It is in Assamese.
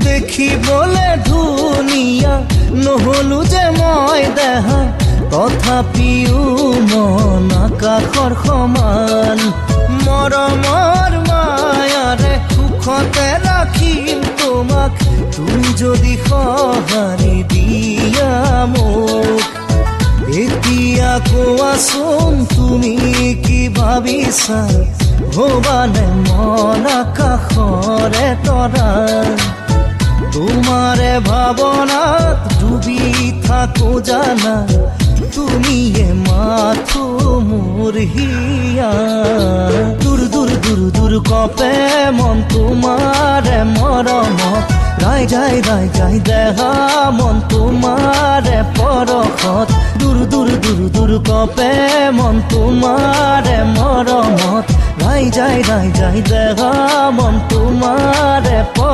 দেখিবলে ধুনীয়া নহলো যে মই দেহা, তথাপিও মন আকাশৰ সমান। মৰমৰ মায়াৰে সুখতে ৰাখিম তোমাক, তুমি যদি সঁহাৰি দিয়া মোক। এতিয়া কোৱাচোন তুমি কি ভাবিছা, ভবানে মন আকাশৰে তৰা। তোমাৰে ভাৱনাত ডুবি থাকো জানা, তুমিয়ে মাথো মোৰ হিয়া। দূৰ দূৰ দূৰ দূৰ কপে মন তোমাৰে মৰমত, গাই যাই গাই যাই দেহা মন তোমাৰে পৰশত। দূৰ দূৰ দূৰ দূৰ কপে মন তোমাৰে মৰমত, গাই যাই গাই যাই দেহা মন তোমাৰে পৰ